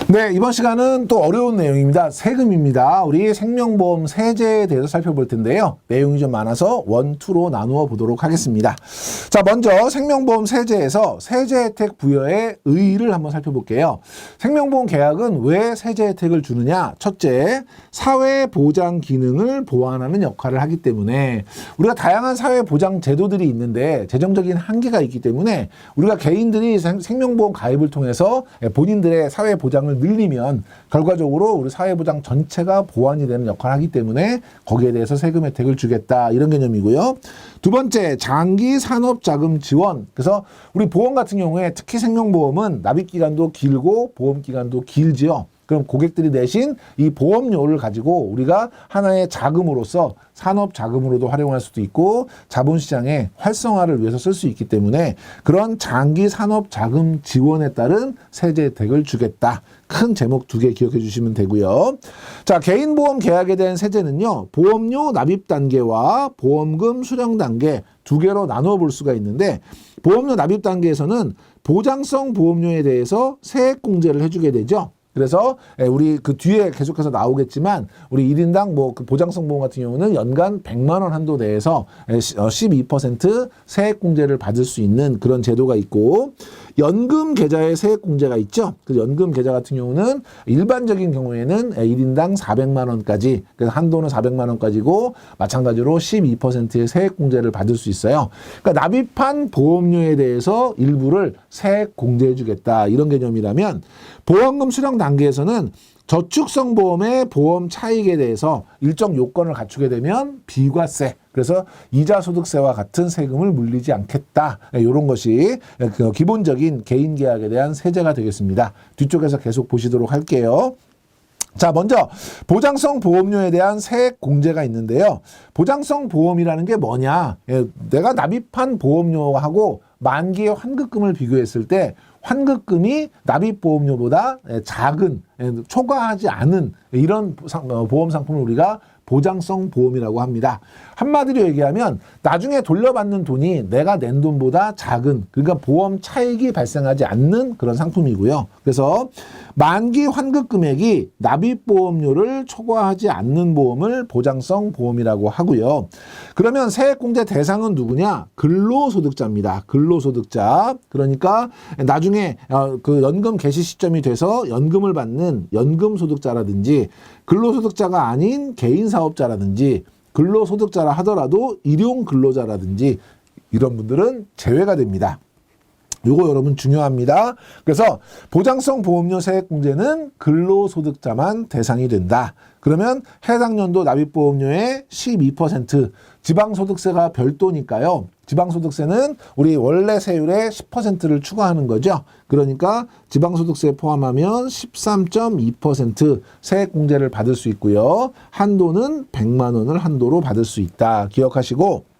네, 이번 시간은 또 어려운 내용입니다. 세금입니다. 우리 생명보험 세제에 대해서 살펴볼 텐데요. 내용이 좀 많아서 원, 투로 나누어 보도록 하겠습니다. 자, 먼저 생명보험 세제에서 세제 혜택 부여의 의의를 한번 살펴볼게요. 생명보험 계약은 왜 세제 혜택을 주느냐? 첫째, 사회보장 기능을 보완하는 역할을 하기 때문에 우리가 다양한 사회보장 제도들이 있는데 재정적인 한계가 있기 때문에 우리가 개인들이 생명보험 가입을 통해서 본인들의 사회보장을 늘리면 결과적으로 우리 사회보장 전체가 보완이 되는 역할을 하기 때문에 거기에 대해서 세금 혜택을 주겠다, 이런 개념이고요. 두 번째, 장기 산업자금 지원. 그래서 우리 보험 같은 경우에 특히 생명보험은 납입기간도 길고 보험기간도 길지요. 그럼 고객들이 내신 이 보험료를 가지고 우리가 하나의 자금으로서 산업 자금으로도 활용할 수도 있고 자본시장의 활성화를 위해서 쓸 수 있기 때문에 그런 장기 산업 자금 지원에 따른 세제 혜택을 주겠다. 큰 제목 두 개 기억해 주시면 되고요. 자, 개인보험 계약에 대한 세제는요, 보험료 납입 단계와 보험금 수령 단계 두 개로 나누어 볼 수가 있는데, 보험료 납입 단계에서는 보장성 보험료에 대해서 세액 공제를 해주게 되죠. 그래서 우리 그 뒤에 계속해서 나오겠지만 우리 1인당 뭐 그 보장성 보험 같은 경우는 연간 100만 원 한도 내에서 12% 세액 공제를 받을 수 있는 그런 제도가 있고, 연금 계좌에 세액 공제가 있죠. 그 연금 계좌 같은 경우는 일반적인 경우에는 1인당 400만 원까지, 그래서 한도는 400만 원까지고 마찬가지로 12%의 세액 공제를 받을 수 있어요. 그러니까 납입한 보험료에 대해서 일부를 세액 공제해 주겠다, 이런 개념이라면, 보험금 수령 단계에서는 저축성 보험의 보험 차익에 대해서 일정 요건을 갖추게 되면 비과세, 그래서 이자소득세와 같은 세금을 물리지 않겠다, 이런 것이 기본적인 개인계약에 대한 세제가 되겠습니다. 뒤쪽에서 계속 보시도록 할게요. 자, 먼저 보장성 보험료에 대한 세액 공제가 있는데요. 보장성 보험이라는 게 뭐냐? 내가 납입한 보험료하고 만기의 환급금을 비교했을 때 환급금이 납입보험료보다 작은, 초과하지 않은 이런 보험 상품을 우리가 보장성 보험이라고 합니다. 한마디로 얘기하면 나중에 돌려받는 돈이 내가 낸 돈보다 작은, 그러니까 보험 차익이 발생하지 않는 그런 상품이고요. 그래서 만기 환급 금액이 납입보험료를 초과하지 않는 보험을 보장성 보험이라고 하고요. 그러면 세액공제 대상은 누구냐? 근로소득자입니다. 근로소득자. 그러니까 나중에 그 연금 개시 시점이 돼서 연금을 받는 연금소득자라든지, 근로소득자가 아닌 개인사업자라든지, 근로소득자라 하더라도 일용 근로자라든지 이런 분들은 제외가 됩니다. 요거 여러분 중요합니다. 그래서 보장성 보험료 세액 공제는 근로소득자만 대상이 된다. 그러면 해당 연도 납입보험료의 12%, 지방소득세가 별도니까요. 지방소득세는 우리 원래 세율의 10%를 추가하는 거죠. 그러니까 지방소득세 포함하면 13.2% 세액 공제를 받을 수 있고요. 한도는 100만 원을 한도로 받을 수 있다. 기억하시고,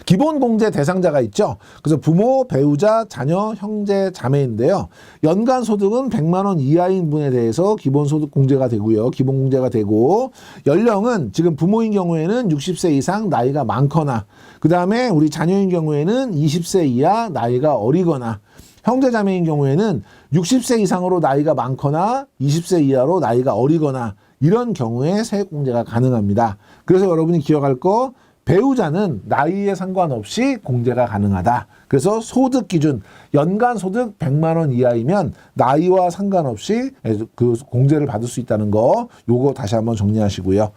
기본 공제 대상자가 있죠. 그래서 부모, 배우자, 자녀, 형제, 자매인데요. 연간 소득은 100만 원 이하인 분에 대해서 기본 소득 공제가 되고요. 기본 공제가 되고, 연령은 지금 부모인 경우에는 60세 이상 나이가 많거나, 그 다음에 우리 자녀인 경우에는 20세 이하 나이가 어리거나, 형제 자매인 경우에는 60세 이상으로 나이가 많거나 20세 이하로 나이가 어리거나, 이런 경우에 세액 공제가 가능합니다. 그래서 여러분이 기억할 거, 배우자는 나이에 상관없이 공제가 가능하다. 그래서 소득 기준, 연간 소득 100만 원 이하이면 나이와 상관없이 그 공제를 받을 수 있다는 거, 요거 다시 한번 정리하시고요.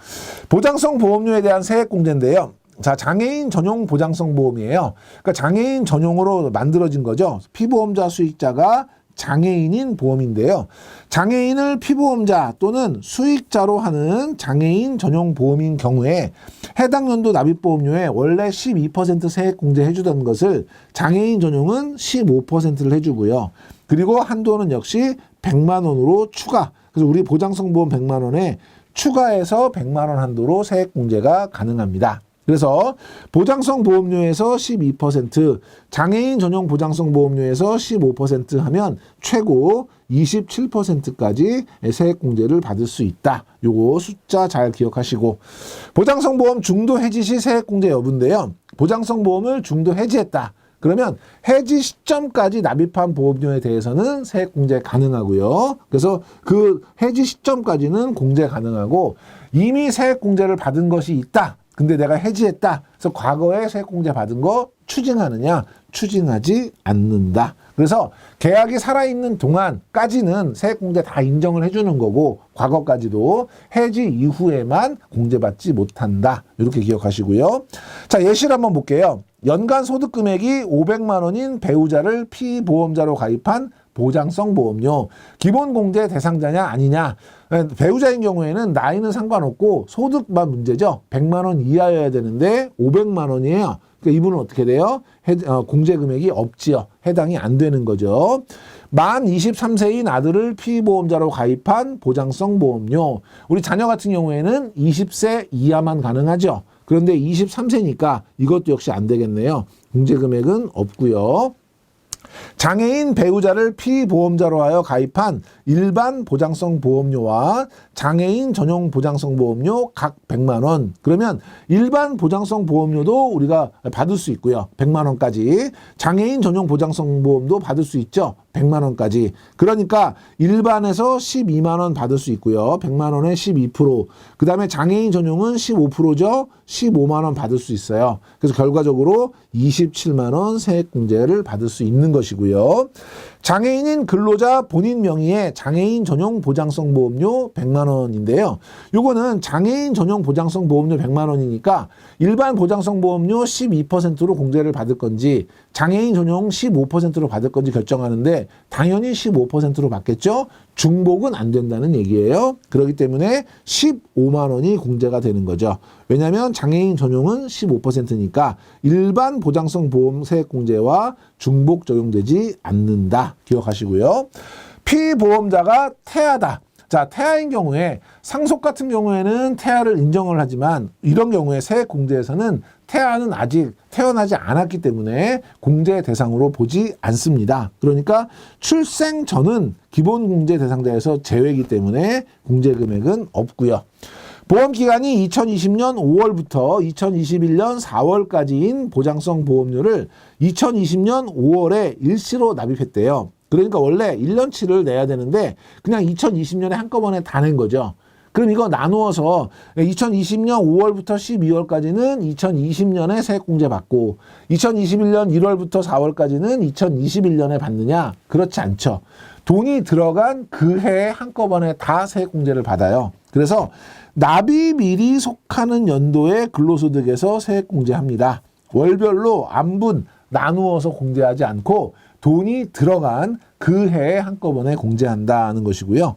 보장성 보험료에 대한 세액 공제인데요. 자, 장애인 전용 보장성 보험이에요. 그러니까 장애인 전용으로 만들어진 거죠. 피보험자 수익자가 장애인인 보험인데요. 장애인을 피보험자 또는 수익자로 하는 장애인 전용 보험인 경우에 해당 연도 납입보험료에 원래 12% 세액 공제 해주던 것을 장애인 전용은 15%를 해주고요. 그리고 한도는 역시 100만 원으로 추가. 그래서 우리 보장성 보험 100만 원에 추가해서 100만 원 한도로 세액 공제가 가능합니다. 그래서 보장성 보험료에서 12%, 장애인 전용 보장성 보험료에서 15% 하면 최고 27%까지 세액 공제를 받을 수 있다. 요거 숫자 잘 기억하시고, 보장성 보험 중도 해지 시 세액 공제 여부인데요. 보장성 보험을 중도 해지했다. 그러면 해지 시점까지 납입한 보험료에 대해서는 세액 공제 가능하고요. 그래서 그 해지 시점까지는 공제 가능하고 이미 세액 공제를 받은 것이 있다. 근데 내가 해지했다. 그래서 과거에 세액 공제 받은 거 추징하느냐? 추징하지 않는다. 그래서 계약이 살아있는 동안까지는 세액 공제 다 인정을 해주는 거고 과거까지도 해지 이후에만 공제받지 못한다. 이렇게 기억하시고요. 자, 예시를 한번 볼게요. 연간 소득 금액이 500만 원인 배우자를 피보험자로 가입한 보장성 보험료 기본 공제 대상자냐 아니냐. 배우자인 경우에는 나이는 상관없고 소득만 문제죠. 100만 원 이하여야 되는데 500만 원이에요. 그러니까 이분은 어떻게 돼요? 공제 금액이 없지요. 해당이 안 되는 거죠. 만 23세인 아들을 피보험자로 가입한 보장성 보험료. 우리 자녀 같은 경우에는 20세 이하만 가능하죠. 그런데 23세니까 이것도 역시 안 되겠네요. 공제 금액은 없고요. 장애인 배우자를 피보험자로 하여 가입한 일반 보장성 보험료와 장애인 전용 보장성 보험료 각 100만 원. 그러면 일반 보장성 보험료도 우리가 받을 수 있고요. 100만 원까지. 장애인 전용 보장성 보험도 받을 수 있죠. 100만 원까지. 그러니까 일반에서 12만 원 받을 수 있고요. 100만 원에 12%. 그다음에 장애인 전용은 15%죠. 15만 원 받을 수 있어요. 그래서 결과적으로 27만 원 세액 공제를 받을 수 있는 것이고요. 장애인인 근로자 본인 명의의 장애인 전용 보장성 보험료 100만 원인데요. 요거는 장애인 전용 보장성 보험료 100만 원이니까 일반 보장성 보험료 12%로 공제를 받을 건지 장애인 전용 15%로 받을 건지 결정하는데 당연히 15%로 받겠죠. 중복은 안 된다는 얘기예요. 그렇기 때문에 15만 원이 공제가 되는 거죠. 왜냐하면 장애인 전용은 15%니까 일반 보장성 보험 세액 공제와 중복 적용되지 않는다. 기억하시고요. 피보험자가 태아다. 자, 태아인 경우에 상속 같은 경우에는 태아를 인정을 하지만 이런 경우에 세액 공제에서는 태아는 아직 태어나지 않았기 때문에 공제 대상으로 보지 않습니다. 그러니까 출생 전은 기본 공제 대상자에서 제외이기 때문에 공제 금액은 없고요. 보험 기간이 2020년 5월부터 2021년 4월까지인 보장성 보험료를 2020년 5월에 일시로 납입했대요. 그러니까 원래 1년치를 내야 되는데 그냥 2020년에 한꺼번에 다 낸 거죠. 그럼 이거 나누어서 2020년 5월부터 12월까지는 2020년에 세액공제 받고 2021년 1월부터 4월까지는 2021년에 받느냐? 그렇지 않죠. 돈이 들어간 그 해에 한꺼번에 다 세액공제를 받아요. 그래서 납입일이 속하는 연도의 근로소득에서 세액공제합니다. 월별로 안분 나누어서 공제하지 않고 돈이 들어간 그 해에 한꺼번에 공제한다는 것이고요.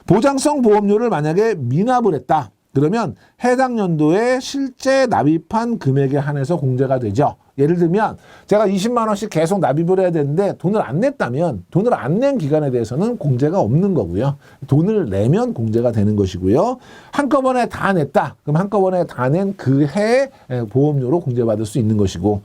보장성 보험료를 만약에 미납을 했다. 그러면 해당 연도에 실제 납입한 금액에 한해서 공제가 되죠. 예를 들면 제가 20만 원씩 계속 납입을 해야 되는데 돈을 안 냈다면 돈을 안 낸 기간에 대해서는 공제가 없는 거고요. 돈을 내면 공제가 되는 것이고요. 한꺼번에 다 냈다. 그럼 한꺼번에 다 낸 그 해에 보험료로 공제받을 수 있는 것이고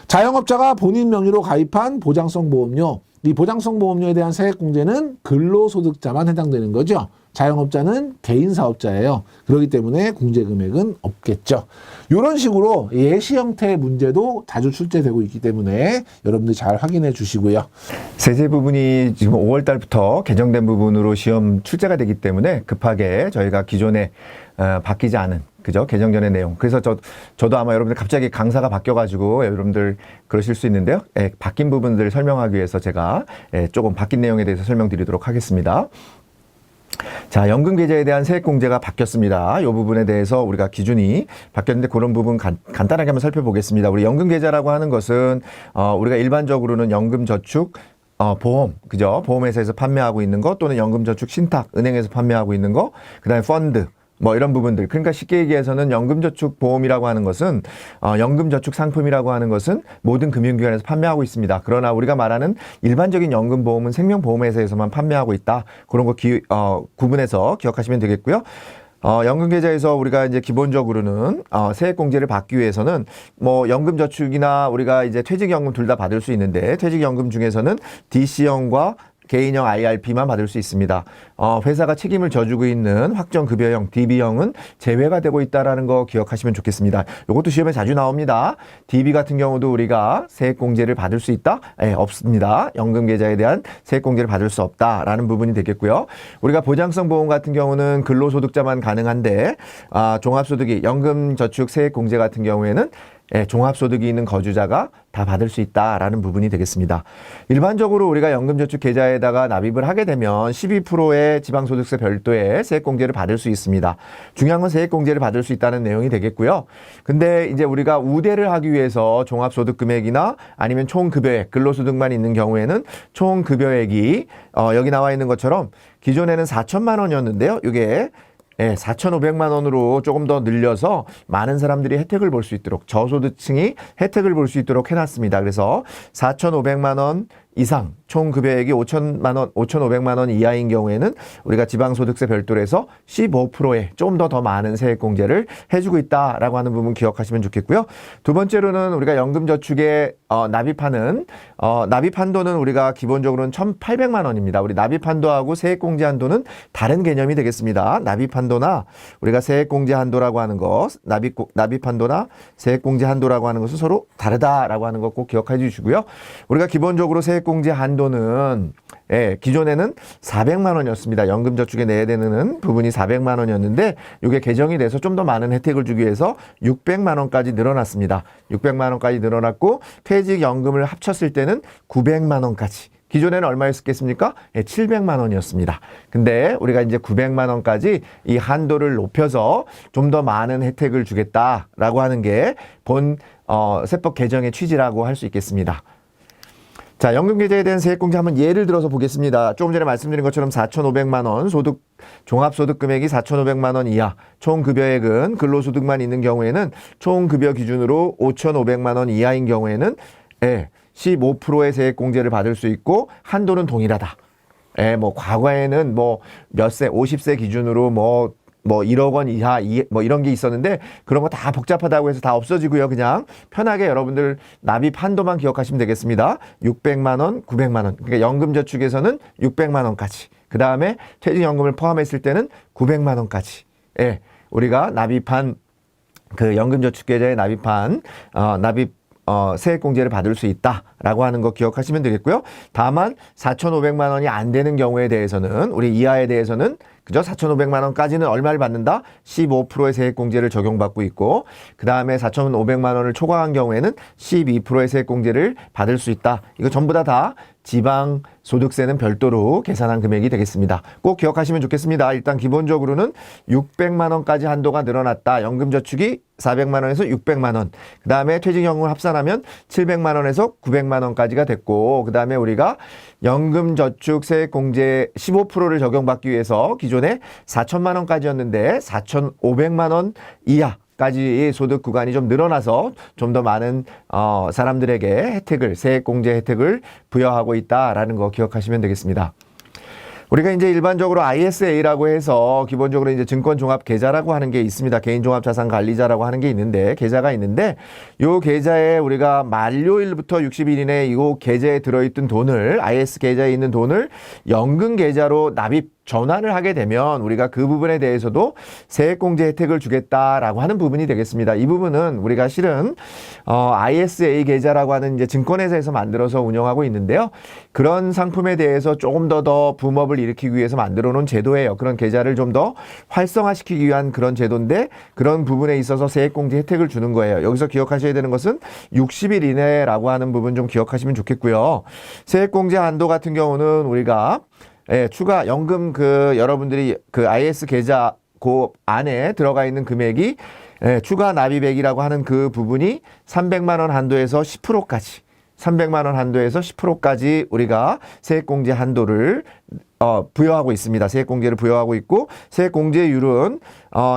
자영업자가 본인 명의로 가입한 보장성 보험료 이 보장성 보험료에 대한 세액 공제는 근로소득자만 해당되는 거죠. 자영업자는 개인 사업자예요. 그렇기 때문에 공제 금액은 없겠죠. 이런 식으로 예시 형태의 문제도 자주 출제되고 있기 때문에 여러분들 잘 확인해 주시고요. 세제 부분이 지금 5월 달부터 개정된 부분으로 시험 출제가 되기 때문에 급하게 저희가 기존에 바뀌지 않은 그죠? 개정 전의 내용. 그래서 저도 아마 여러분들 갑자기 강사가 바뀌어가지고 여러분들 그러실 수 있는데요. 바뀐 부분들을 설명하기 위해서 제가 조금 바뀐 내용에 대해서 설명드리도록 하겠습니다. 자, 연금 계좌에 대한 세액 공제가 바뀌었습니다. 이 부분에 대해서 우리가 기준이 바뀌었는데 그런 부분 간단하게 한번 살펴보겠습니다. 우리 연금 계좌라고 하는 것은 우리가 일반적으로는 연금 저축 보험, 그죠? 보험회사에서 판매하고 있는 거 또는 연금 저축 신탁, 은행에서 판매하고 있는 거, 그다음에 펀드, 뭐 이런 부분들. 그러니까 쉽게 얘기해서는 연금저축보험이라고 하는 것은 연금저축 상품이라고 하는 것은 모든 금융기관에서 판매하고 있습니다. 그러나 우리가 말하는 일반적인 연금보험은 생명보험회사에서만 판매하고 있다. 그런 거 구분해서 기억하시면 되겠고요. 연금계좌에서 우리가 이제 기본적으로는 세액공제를 받기 위해서는 뭐 연금저축이나 우리가 이제 퇴직연금 둘 다 받을 수 있는데 퇴직연금 중에서는 DC형과 개인형 IRP만 받을 수 있습니다. 회사가 책임을 져주고 있는 확정급여형 DB형은 제외가 되고 있다는 거 기억하시면 좋겠습니다. 이것도 시험에 자주 나옵니다. DB 같은 경우도 우리가 세액공제를 받을 수 있다? 없습니다. 연금계좌에 대한 세액공제를 받을 수 없다라는 부분이 되겠고요. 우리가 보장성 보험 같은 경우는 근로소득자만 가능한데 종합소득이 연금저축 세액공제 같은 경우에는 종합소득이 있는 거주자가 다 받을 수 있다라는 부분이 되겠습니다. 일반적으로 우리가 연금저축 계좌에다가 납입을 하게 되면 12%의 지방소득세 별도의 세액공제를 받을 수 있습니다. 중요한 건 세액공제를 받을 수 있다는 내용이 되겠고요. 근데 이제 우리가 우대를 하기 위해서 종합소득 금액이나 아니면 총급여액, 근로소득만 있는 경우에는 총급여액이 여기 나와 있는 것처럼 기존에는 4천만 원이었는데요. 이게 4,500만 원으로 조금 더 늘려서 많은 사람들이 혜택을 볼 수 있도록 저소득층이 혜택을 볼 수 있도록 해놨습니다. 그래서 4,500만 원 이상 총급여액이 5,500만 원 이하인 경우에는 우리가 지방소득세 별도로 해서 15%의 조금 더 많은 세액공제를 해주고 있다라고 하는 부분 기억하시면 좋겠고요. 두 번째로는 우리가 연금저축에 납입하는 납입 한도는 우리가 기본적으로는 1,800만 원입니다. 우리 납입 한도하고 세액공제 한도는 다른 개념이 되겠습니다. 납입 한도나 우리가 세액공제 한도라고 하는 것, 납입 한도나 세액공제 한도라고 하는 것은 서로 다르다라고 하는 것 꼭 기억해 주시고요. 우리가 기본적으로 세액공제 한도는 기존에는 400만 원이었습니다. 연금저축에 내야 되는 부분이 400만 원이었는데 이게 개정이 돼서 좀 더 많은 혜택을 주기 위해서 600만 원까지 늘어났습니다. 600만 원까지 늘어났고 퇴직연금을 합쳤을 때는 900만 원까지. 기존에는 얼마였겠습니까? 700만 원이었습니다. 근데 우리가 이제 900만 원까지 이 한도를 높여서 좀 더 많은 혜택을 주겠다라고 하는 게 본 세법 개정의 취지라고 할 수 있겠습니다. 자, 연금계좌에 대한 세액공제 한번 예를 들어서 보겠습니다. 조금 전에 말씀드린 것처럼 4,500만 원 종합소득 금액이 4,500만 원 이하, 총급여액은 근로소득만 있는 경우에는 총급여 기준으로 5,500만 원 이하인 경우에는 15%의 세액공제를 받을 수 있고 한도는 동일하다. 과거에는 몇 세, 50세 기준으로 1억 원 이하, 이런 게 있었는데 그런 거 다 복잡하다고 해서 다 없어지고요. 그냥 편하게 여러분들 납입 한도만 기억하시면 되겠습니다. 600만 원, 900만 원. 그러니까 연금저축에서는 600만 원까지. 그 다음에 퇴직연금을 포함했을 때는 900만 원까지. 우리가 납입한 그 연금저축계좌에 납입한 세액공제를 받을 수 있다라고 하는 거 기억하시면 되겠고요. 다만 4,500만 원이 안 되는 경우에 대해서는 우리 이하에 대해서는 그죠? 4,500만 원까지는 얼마를 받는다? 15%의 세액공제를 적용받고 있고 그 다음에 4,500만 원을 초과한 경우에는 12%의 세액공제를 받을 수 있다. 이거 전부 다 지방소득세는 별도로 계산한 금액이 되겠습니다. 꼭 기억하시면 좋겠습니다. 일단 기본적으로는 600만 원까지 한도가 늘어났다. 연금저축이 400만 원에서 600만 원. 그 다음에 퇴직연금을 합산하면 700만 원에서 900만 원까지가 됐고 그 다음에 우리가 연금저축 세액공제 15%를 적용받기 위해서 기존에 4천만 원까지였는데 4,500만 원 이하 까지 소득 구간이 좀 늘어나서 좀 더 많은 사람들에게 세액공제 혜택을 부여하고 있다라는 거 기억하시면 되겠습니다. 우리가 이제 일반적으로 ISA라고 해서 기본적으로 이제 증권종합계좌라고 하는 게 있습니다. 개인종합자산관리자라고 하는 게 있는데 계좌가 있는데 요 계좌에 우리가 만료일부터 60일 이내에 이 계좌에 들어있던 돈을 IS 계좌에 있는 돈을 연금계좌로 납입 전환을 하게 되면 우리가 그 부분에 대해서도 세액공제 혜택을 주겠다라고 하는 부분이 되겠습니다. 이 부분은 우리가 실은 ISA 계좌라고 하는 이제 증권회사에서 만들어서 운영하고 있는데요. 그런 상품에 대해서 조금 더 붐업을 일으키기 위해서 만들어 놓은 제도예요. 그런 계좌를 좀 더 활성화시키기 위한 그런 제도인데 그런 부분에 있어서 세액공제 혜택을 주는 거예요. 여기서 기억하셔야 되는 것은 60일 이내라고 하는 부분 좀 기억하시면 좋겠고요. 세액공제 한도 같은 경우는 우리가 추가 연금 여러분들이 그 IS 계좌 그 안에 들어가 있는 금액이 추가 납입액이라고 하는 그 부분이 300만 원 한도에서 10%까지 300만 원 한도에서 10%까지 우리가 세액공제 한도를 부여하고 있습니다. 세액공제를 부여하고 있고 세액공제율은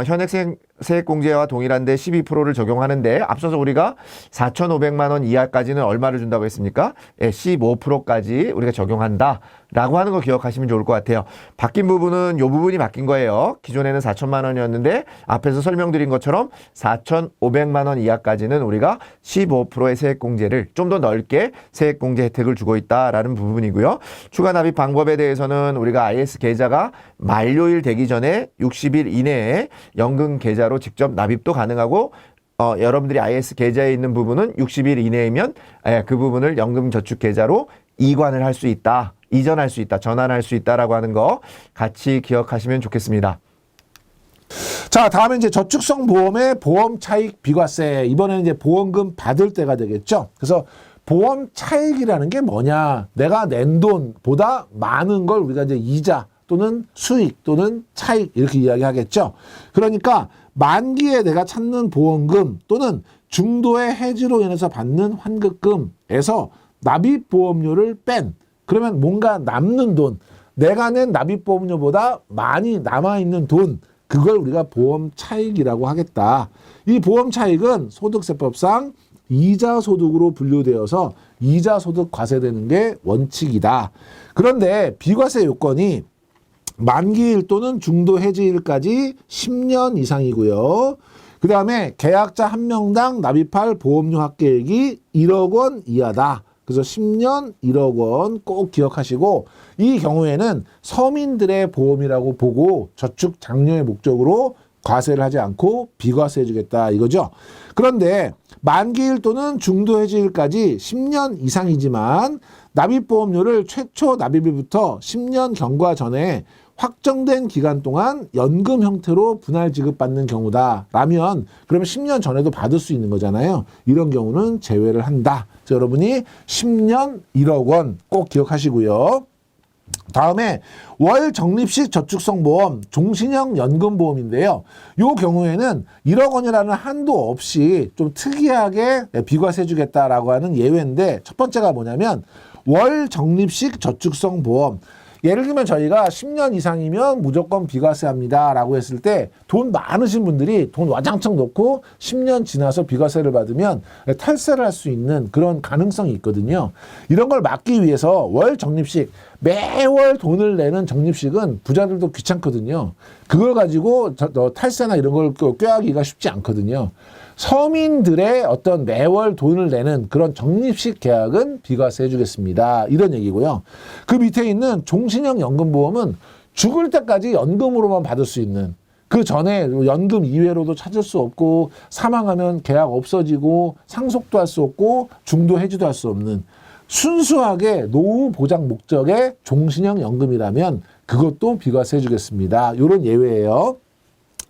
현행 세액공제와 동일한데 12%를 적용하는데 앞서서 우리가 4,500만 원 이하까지는 얼마를 준다고 했습니까? 예, 15%까지 우리가 적용한다. 라고 하는 거 기억하시면 좋을 것 같아요. 바뀐 부분은 이 부분이 바뀐 거예요. 기존에는 4천만 원이었는데 앞에서 설명드린 것처럼 4,500만 원 이하까지는 우리가 15%의 세액공제를 좀 더 넓게 세액공제 혜택을 주고 있다라는 부분이고요. 추가 납입 방법에 대해서는 우리가 IS 계좌가 만료일 되기 전에 60일 이내에 연금 계좌로 직접 납입도 가능하고 여러분들이 IS 계좌에 있는 부분은 60일 이내이면 그 부분을 연금 저축 계좌로 이관을 할 수 있다. 이전할 수 있다. 전환할 수 있다라고 하는 거 같이 기억하시면 좋겠습니다. 자, 다음에 이제 저축성 보험의 보험 차익 비과세. 이번에는 이제 보험금 받을 때가 되겠죠. 그래서 보험 차익이라는 게 뭐냐? 내가 낸 돈보다 많은 걸 우리가 이제 이자 또는 수익 또는 차익 이렇게 이야기하겠죠. 그러니까 만기에 내가 찾는 보험금 또는 중도의 해지로 인해서 받는 환급금에서 납입보험료를 뺀, 그러면 뭔가 남는 돈, 내가 낸 납입보험료보다 많이 남아있는 돈, 그걸 우리가 보험 차익이라고 하겠다. 이 보험 차익은 소득세법상 이자소득으로 분류되어서 이자소득 과세되는 게 원칙이다. 그런데 비과세 요건이 만기일 또는 중도 해지일까지 10년 이상이고요. 그 다음에 계약자 한 명당 납입할 보험료 합계액이 1억 원 이하다. 그래서 10년 1억 원 꼭 기억하시고, 이 경우에는 서민들의 보험이라고 보고 저축 장려의 목적으로 과세를 하지 않고 비과세해 주겠다 이거죠. 그런데 만기일 또는 중도 해지일까지 10년 이상이지만 납입보험료를 최초 납입일부터 10년 경과 전에 확정된 기간 동안 연금 형태로 분할 지급받는 경우다 라면, 그러면 10년 전에도 받을 수 있는 거잖아요. 이런 경우는 제외를 한다. 그래서 여러분이 10년 1억 원 꼭 기억하시고요. 다음에 월 적립식 저축성 보험, 종신형 연금보험인데요. 이 경우에는 1억 원이라는 한도 없이 좀 특이하게 비과세 주겠다라고 하는 예외인데, 첫 번째가 뭐냐면 월 적립식 저축성 보험. 예를 들면 저희가 10년 이상이면 무조건 비과세합니다 라고 했을 때 돈 많으신 분들이 돈 와장창 넣고 10년 지나서 비과세를 받으면 탈세를 할 수 있는 그런 가능성이 있거든요. 이런 걸 막기 위해서 월 적립식, 매월 돈을 내는 적립식은 부자들도 귀찮거든요. 그걸 가지고 탈세나 이런 걸 꾀하기가 쉽지 않거든요. 서민들의 어떤 매월 돈을 내는 그런 적립식 계약은 비과세 해주겠습니다. 이런 얘기고요. 그 밑에 있는 종신형 연금보험은 죽을 때까지 연금으로만 받을 수 있는, 그 전에 연금 이외로도 찾을 수 없고 사망하면 계약 없어지고 상속도 할 수 없고 중도 해지도 할 수 없는 순수하게 노후 보장 목적의 종신형 연금이라면 그것도 비과세 해주겠습니다. 이런 예외예요.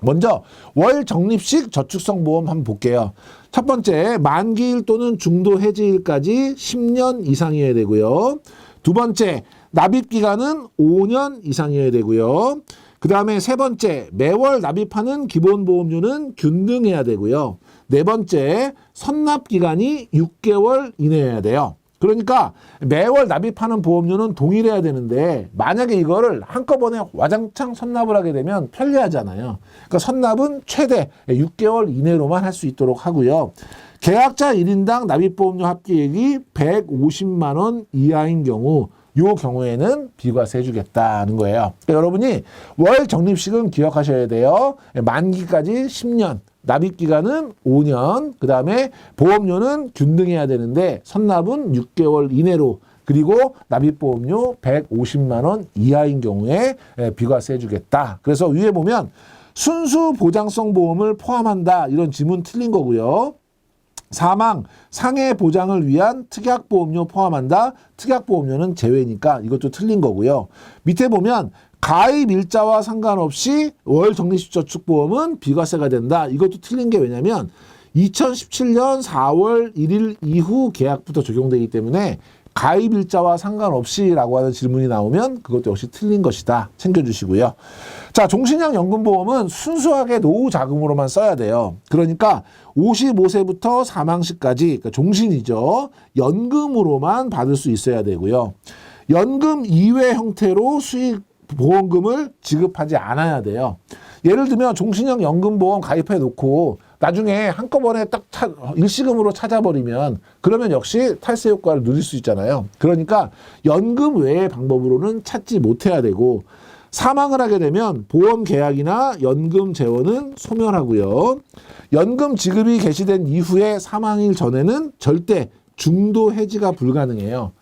먼저 월 적립식 저축성 보험 한번 볼게요. 첫 번째, 만기일 또는 중도 해지일까지 10년 이상이어야 되고요. 두 번째, 납입 기간은 5년 이상이어야 되고요. 그 다음에 세 번째, 매월 납입하는 기본보험료는 균등해야 되고요. 네 번째, 선납 기간이 6개월 이내여야 돼요. 그러니까 매월 납입하는 보험료는 동일해야 되는데 만약에 이거를 한꺼번에 와장창 선납을 하게 되면 편리하잖아요. 그러니까 선납은 최대 6개월 이내로만 할 수 있도록 하고요. 계약자 1인당 납입보험료 합계액이 150만 원 이하인 경우, 요 경우에는 비과세 해주겠다는 거예요. 그러니까 여러분이 월 적립식은 기억하셔야 돼요. 만기까지 10년. 납입기간은 5년, 그 다음에 보험료는 균등해야 되는데 선납은 6개월 이내로, 그리고 납입보험료 150만 원 이하인 경우에 비과세 해주겠다. 그래서 위에 보면 순수 보장성 보험을 포함한다, 이런 지문 틀린 거고요. 사망, 상해 보장을 위한 특약보험료 포함한다. 특약보험료는 제외니까 이것도 틀린 거고요. 밑에 보면 가입 일자와 상관없이 월 적립식 저축보험은 비과세가 된다. 이것도 틀린 게 왜냐면 2017년 4월 1일 이후 계약부터 적용되기 때문에 가입 일자와 상관없이라고 하는 질문이 나오면 그것도 역시 틀린 것이다. 챙겨주시고요. 자, 종신형 연금보험은 순수하게 노후 자금으로만 써야 돼요. 그러니까 55세부터 사망 시까지, 그러니까 종신이죠. 연금으로만 받을 수 있어야 되고요. 연금 이외 형태로 수익 보험금을 지급하지 않아야 돼요. 예를 들면 종신형 연금보험 가입해 놓고 나중에 한꺼번에 딱 일시금으로 찾아버리면 그러면 역시 탈세 효과를 누릴 수 있잖아요. 그러니까 연금 외의 방법으로는 찾지 못해야 되고 사망을 하게 되면 보험 계약이나 연금 재원은 소멸하고요. 연금 지급이 개시된 이후에 사망일 전에는 절대 중도 해지가 불가능해요.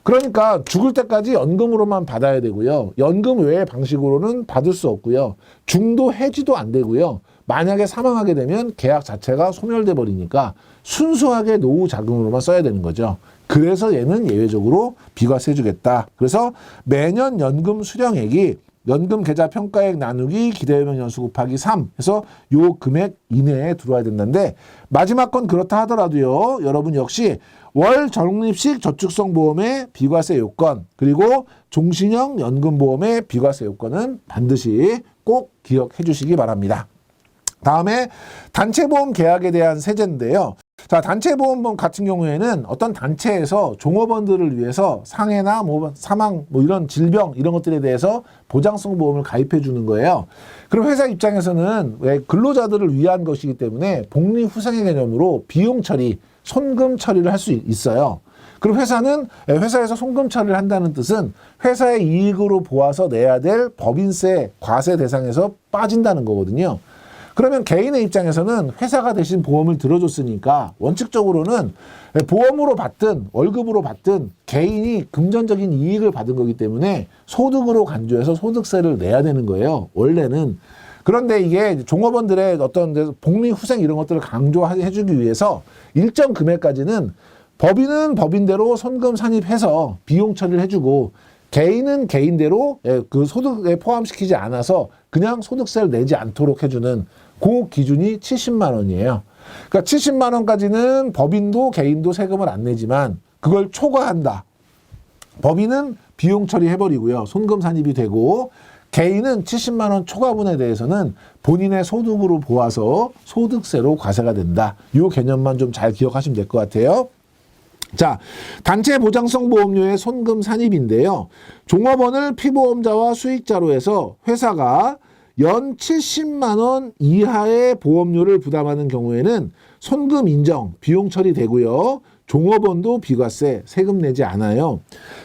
그러니까 죽을 때까지 연금으로만 받아야 되고요. 연금 외의 방식으로는 받을 수 없고요. 중도 해지도 안 되고요. 만약에 사망하게 되면 계약 자체가 소멸돼 버리니까 순수하게 노후 자금으로만 써야 되는 거죠. 그래서 얘는 예외적으로 비과세 주겠다. 그래서 매년 연금 수령액이 연금 계좌 평가액 나누기 기대연명 연수 곱하기 3 해서 요 금액 이내에 들어와야 된다는데 마지막 건 그렇다 하더라도요. 여러분 역시 월 적립식 저축성 보험의 비과세 요건 그리고 종신형 연금보험의 비과세 요건은 반드시 꼭 기억해 주시기 바랍니다. 다음에 단체보험 계약에 대한 세제인데요. 자, 단체보험 같은 경우에는 어떤 단체에서 종업원들을 위해서 상해나 뭐 사망, 뭐 이런 질병 이런 것들에 대해서 보장성 보험을 가입해 주는 거예요. 그럼 회사 입장에서는 왜 근로자들을 위한 것이기 때문에 복리후생의 개념으로 비용 처리, 손금 처리를 할 수 있어요. 그럼 회사는 회사에서 손금 처리를 한다는 뜻은 회사의 이익으로 보아서 내야 될 법인세, 과세 대상에서 빠진다는 거거든요. 그러면 개인의 입장에서는 회사가 대신 보험을 들어줬으니까 원칙적으로는 보험으로 받든 월급으로 받든 개인이 금전적인 이익을 받은 거기 때문에 소득으로 간주해서 소득세를 내야 되는 거예요. 원래는. 그런데 이게 종업원들의 어떤 복리후생 이런 것들을 강조해주기 위해서 일정 금액까지는 법인은 법인대로 손금 산입해서 비용 처리를 해주고 개인은 개인대로 그 소득에 포함시키지 않아서 그냥 소득세를 내지 않도록 해주는 그 기준이 70만 원이에요. 그러니까 70만 원까지는 법인도 개인도 세금을 안 내지만 그걸 초과한다. 법인은 비용 처리해버리고요. 손금 산입이 되고 개인은 70만 원 초과분에 대해서는 본인의 소득으로 보아서 소득세로 과세가 된다. 이 개념만 좀 잘 기억하시면 될 것 같아요. 자, 단체 보장성 보험료의 손금 산입인데요. 종업원을 피보험자와 수익자로 해서 회사가 연 70만 원 이하의 보험료를 부담하는 경우에는 손금 인정, 비용 처리되고요. 종업원도 비과세, 세금 내지 않아요.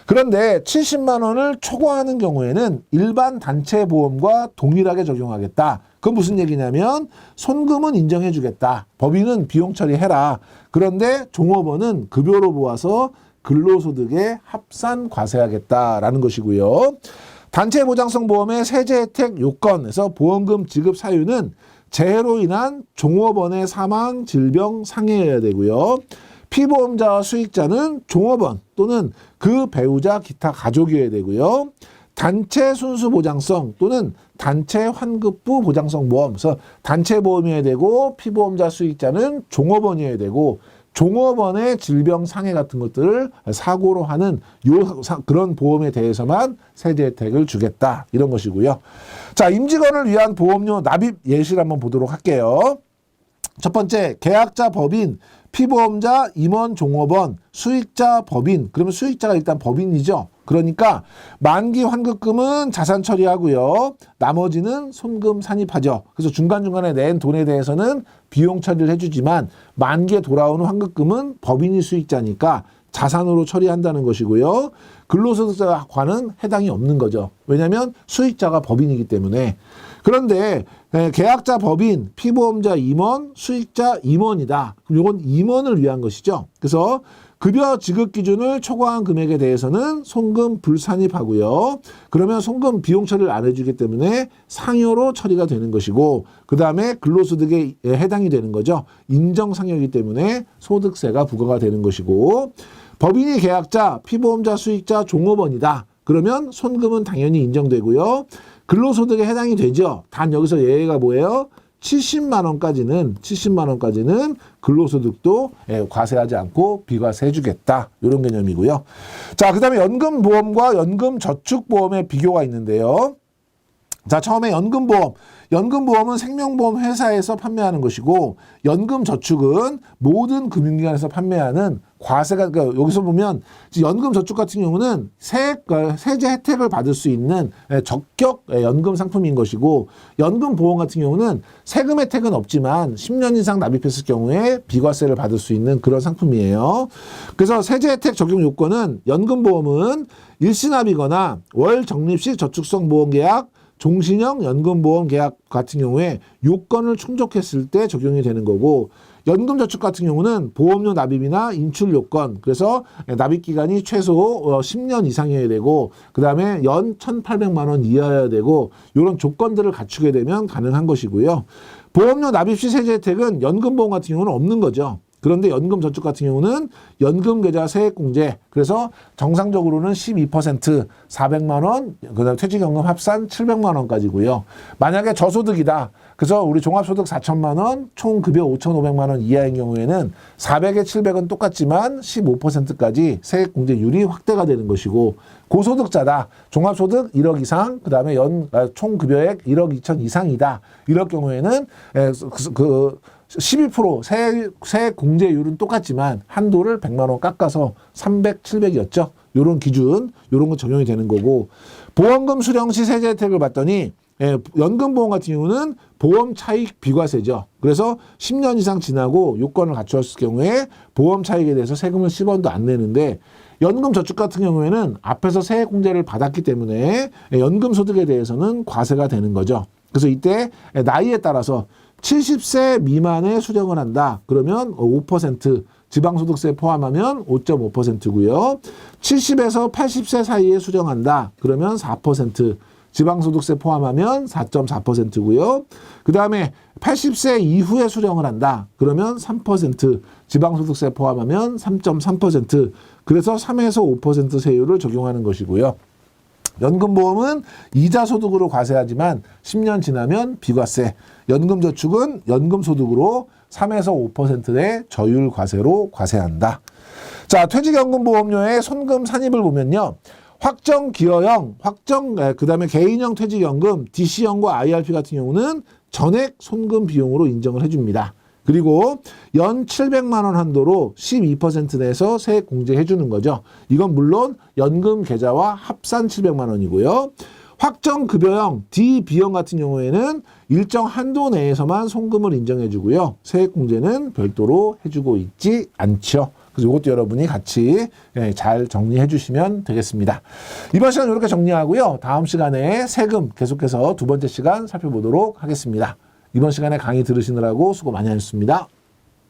그런데 70만 원을 초과하는 경우에는 일반 단체 보험과 동일하게 적용하겠다. 그건 무슨 얘기냐면 손금은 인정해 주겠다. 법인은 비용 처리해라. 그런데 종업원은 급여로 보아서 근로소득에 합산 과세하겠다라는 것이고요. 단체 보장성 보험의 세제 혜택 요건에서 보험금 지급 사유는 재해로 인한 종업원의 사망, 질병, 상해여야 되고요. 피보험자와 수익자는 종업원 또는 그 배우자 기타 가족이어야 되고요. 단체 순수 보장성 또는 단체 환급부 보장성 보험, 그래서 단체 보험이어야 되고 피보험자 수익자는 종업원이어야 되고 종업원의 질병 상해 같은 것들을 사고로 하는 그런 보험에 대해서만 세제 혜택을 주겠다 이런 것이고요. 자, 임직원을 위한 보험료 납입 예시를 한번 보도록 할게요. 첫 번째, 계약자 법인, 피보험자, 임원, 종업원, 수익자 법인. 그러면 수익자가 일단 법인이죠. 그러니까 만기 환급금은 자산 처리하고요. 나머지는 손금 산입하죠. 그래서 중간중간에 낸 돈에 대해서는 비용 처리를 해주지만 만기에 돌아오는 환급금은 법인이 수익자니까 자산으로 처리한다는 것이고요. 근로소득세과는 해당이 없는 거죠. 왜냐하면 수익자가 법인이기 때문에. 그런데 계약자 법인, 피보험자 임원, 수익자 임원이다. 그럼 이건 임원을 위한 것이죠. 그래서 급여 지급 기준을 초과한 금액에 대해서는 손금 불산입하고요. 그러면 손금 비용 처리를 안 해주기 때문에 상여로 처리가 되는 것이고 그 다음에 근로소득에 해당이 되는 거죠. 인정상여이기 때문에 소득세가 부과가 되는 것이고 법인이 계약자, 피보험자, 수익자, 종업원이다. 그러면 손금은 당연히 인정되고요. 근로소득에 해당이 되죠. 단 여기서 예외가 뭐예요? 70만 원까지는 근로소득도 과세하지 않고 비과세 해주겠다. 이런 개념이고요. 자, 그 다음에 연금보험과 연금저축보험의 비교가 있는데요. 자, 처음에 연금보험. 연금보험은 생명보험 회사에서 판매하는 것이고, 연금저축은 모든 금융기관에서 판매하는 과세가, 그러니까 여기서 보면 연금저축 같은 경우는 세제 혜택을 받을 수 있는 적격 연금 상품인 것이고, 연금보험 같은 경우는 세금 혜택은 없지만 10년 이상 납입했을 경우에 비과세를 받을 수 있는 그런 상품이에요. 그래서 세제 혜택 적용 요건은 연금보험은 일시납이거나 월 적립식 저축성 보험계약, 종신형 연금보험 계약 같은 경우에 요건을 충족했을 때 적용이 되는 거고, 연금저축 같은 경우는 보험료 납입이나 인출 요건, 그래서 납입 기간이 최소 10년 이상이어야 되고, 그 다음에 연 1,800만 원 이하여야 되고, 이런 조건들을 갖추게 되면 가능한 것이고요. 보험료 납입 시 세제 혜택은 연금보험 같은 경우는 없는 거죠. 그런데 연금저축 같은 경우는 연금계좌 세액공제, 그래서 정상적으로는 12%, 400만 원, 그다음 퇴직연금 합산 700만 원까지고요. 만약에 저소득이다. 그래서 우리 종합소득 4천만 원, 총 급여 5,500만 원 이하인 경우에는 400에 700은 똑같지만 15%까지 세액공제율이 확대가 되는 것이고, 고소득자다. 종합소득 1억 이상, 그다음에 총 급여액 1억 2천 이상이다. 이럴 경우에는 12% 세액 공제율은 똑같지만 한도를 100만 원 깎아서 300, 700이었죠. 요런 기준, 요런 거 적용이 되는 거고, 보험금 수령 시 세제 혜택을 받더니 연금보험 같은 경우는 보험 차익 비과세죠. 그래서 10년 이상 지나고 요건을 갖추었을 경우에 보험 차익에 대해서 세금을 10원도 안 내는데, 연금저축 같은 경우에는 앞에서 세액 공제를 받았기 때문에 연금소득에 대해서는 과세가 되는 거죠. 그래서 이때 나이에 따라서 70세 미만에 수령을 한다. 그러면 5%, 지방소득세 포함하면 5.5%고요. 70에서 80세 사이에 수령한다. 그러면 4%, 지방소득세 포함하면 4.4%고요. 그 다음에 80세 이후에 수령을 한다. 그러면 3%, 지방소득세 포함하면 3.3%, 그래서 3에서 5% 세율을 적용하는 것이고요. 연금보험은 이자소득으로 과세하지만 10년 지나면 비과세, 연금저축은 연금소득으로 3에서 5%의 저율 과세로 과세한다. 자, 퇴직연금보험료의 손금 산입을 보면요. 확정 기여형, 그다음에 개인형 퇴직연금, DC형과 IRP 같은 경우는 전액 손금 비용으로 인정을 해줍니다. 그리고 연 700만 원 한도로 12% 내서 세액 공제해 주는 거죠. 이건 물론 연금 계좌와 합산 700만 원이고요. 확정 급여형 DB형 같은 경우에는 일정 한도 내에서만 손금을 인정해 주고요. 세액 공제는 별도로 해주고 있지 않죠. 그래서 이것도 여러분이 같이 잘 정리해 주시면 되겠습니다. 이번 시간 이렇게 정리하고요. 다음 시간에 세금 계속해서 두 번째 시간 살펴보도록 하겠습니다. 이번 시간에 강의 들으시느라고 수고 많이 하셨습니다.